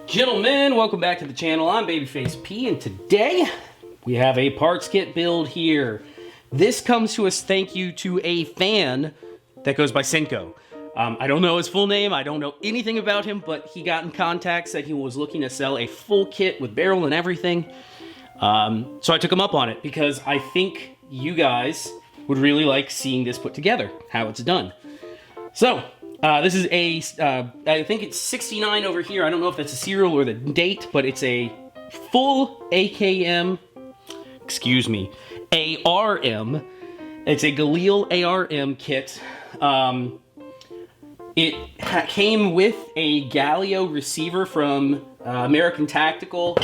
Gentlemen, welcome back to the channel. I'm Babyface P, and today we have a parts kit build here. This comes to us thank you to a fan that goes by Cinco. I don't know his full name, I don't know anything about him, but he got in contact, said he was looking to sell a full kit with barrel and everything. So I took him up on it because I think you guys would really like seeing this put together, how it's done. So, this is a, I think it's 69 over here. I don't know if that's a serial or the date, but it's a full ARM. It's a Galil Arm Kit. It came with a Galil receiver from American Tactical.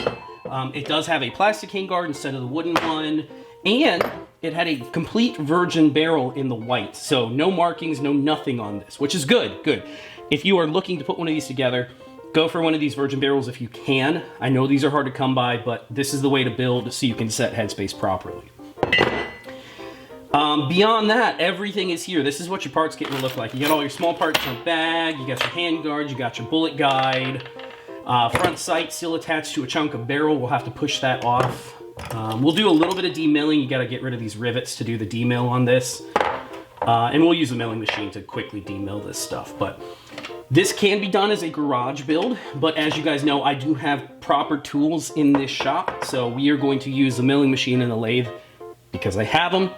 It does have a plastic handguard instead of the wooden one, and it had a complete virgin barrel in the white, so no markings, no nothing on this, which is good, good. If you are looking to put one of these together, go for one of these virgin barrels if you can. I know these are hard to come by, but this is the way to build so you can set headspace properly. Beyond that, everything is here. This is what your parts kit will look like. You got all your small parts in a bag, you got your handguard, you got your bullet guide, front sight still attached to a chunk of barrel. We'll have to push that off. We'll do a little bit of demilling. You got to get rid of these rivets to do the demill on this. And we'll use the milling machine to quickly demill this stuff. But this can be done as a garage build, but as you guys know, I do have proper tools in this shop, so we are going to use the milling machine and the lathe because I have them.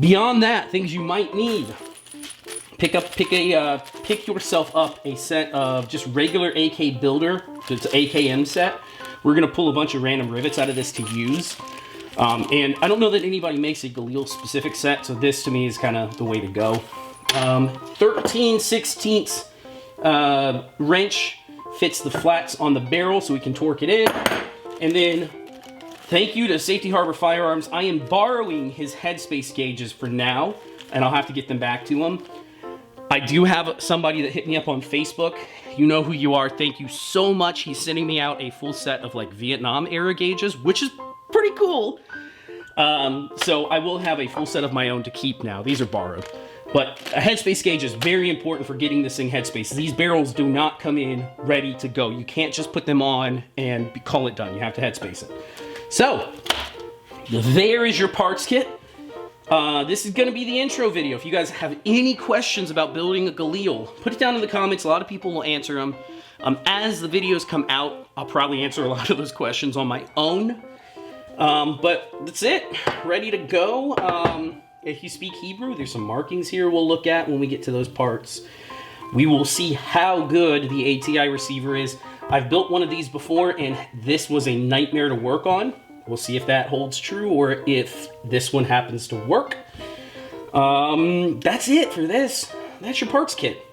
Beyond that, things you might need. Pick yourself up a set of just regular AK Builder. It's an AKM set. We're gonna pull a bunch of random rivets out of this to use. And I don't know that anybody makes a Galil specific set, so this to me is kind of the way to go. 13/16 wrench fits the flats on the barrel so we can torque it in. And then, thank you to Safety Harbor Firearms. I am borrowing his headspace gauges for now, and I'll have to get them back to him. I do have somebody that hit me up on Facebook. You know who you are. Thank you so much. He's sending me out a full set of like Vietnam era gauges, which is pretty cool. So I will have a full set of my own to keep now. These are borrowed. But a headspace gauge is very important for getting this thing headspace. These barrels do not come in ready to go. You can't just put them on and call it done. You have to headspace it. So, there is your parts kit. This is going to be the intro video. If you guys have any questions about building a Galil, put it down in the comments. A lot of people will answer them. As the videos come out, I'll probably answer a lot of those questions on my own. But that's it. Ready to go. If you speak Hebrew, there's some markings here we'll look at when we get to those parts. We will see how good the ATI receiver is. I've built one of these before, and this was a nightmare to work on. We'll see if that holds true or if this one happens to work. That's it for this. That's your parts kit.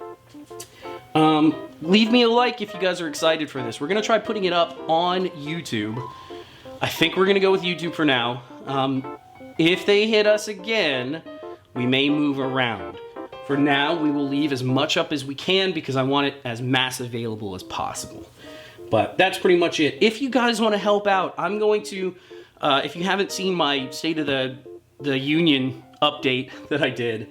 Leave me a like if you guys are excited for this. We're going to try putting it up on YouTube. I think we're going to go with YouTube for now. If they hit us again, we may move around. For now, we will leave as much up as we can because I want it as mass available as possible. But that's pretty much it. If you guys want to help out, I'm going to, if you haven't seen my State of the Union update that I did,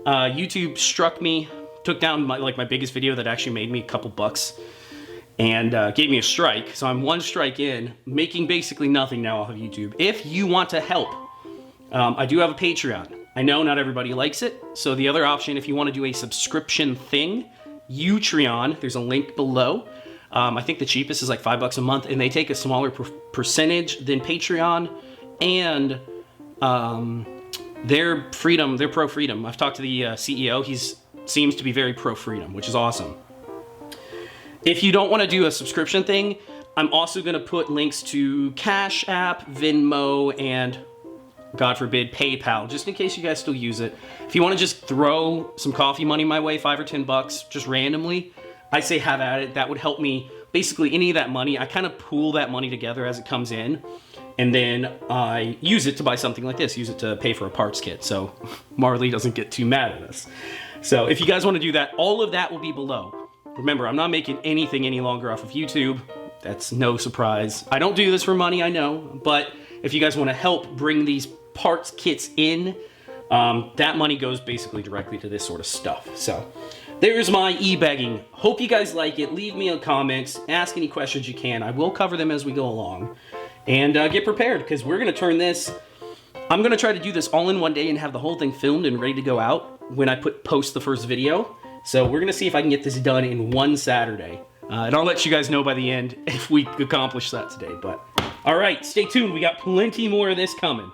YouTube struck me, took down my biggest video that actually made me a couple bucks, and gave me a strike. So I'm one strike in, making basically nothing now off of YouTube. If you want to help, I do have a Patreon. I know not everybody likes it, so the other option, if you want to do a subscription thing, Utreon, there's a link below. I think the cheapest is like $5 a month, and they take a smaller percentage than Patreon, and they're pro-freedom. I've talked to the CEO. He seems to be very pro-freedom, which is awesome. If you don't want to do a subscription thing, I'm also going to put links to Cash App, Venmo, and God forbid, PayPal, just in case you guys still use it. If you want to just throw some coffee money my way, $5 or $10, just randomly, I say have at it. That would help me. Basically, any of that money, I kind of pool that money together as it comes in, and then I use it to buy something like this, use it to pay for a parts kit, so Marley doesn't get too mad at us. So if you guys want to do that, all of that will be below. Remember, I'm not making anything any longer off of YouTube. That's no surprise. I don't do this for money, I know, but if you guys want to help bring these parts kits in, that money goes basically directly to this sort of stuff. So there's my e-bagging. Hope you guys like it. Leave me a comment. Ask any questions you can. I will cover them as we go along. And get prepared, because we're going to turn this... I'm going to try to do this all in one day and have the whole thing filmed and ready to go out when I post the first video. So we're going to see if I can get this done in one Saturday. And I'll let you guys know by the end if we accomplish that today. But all right, stay tuned. We got plenty more of this coming.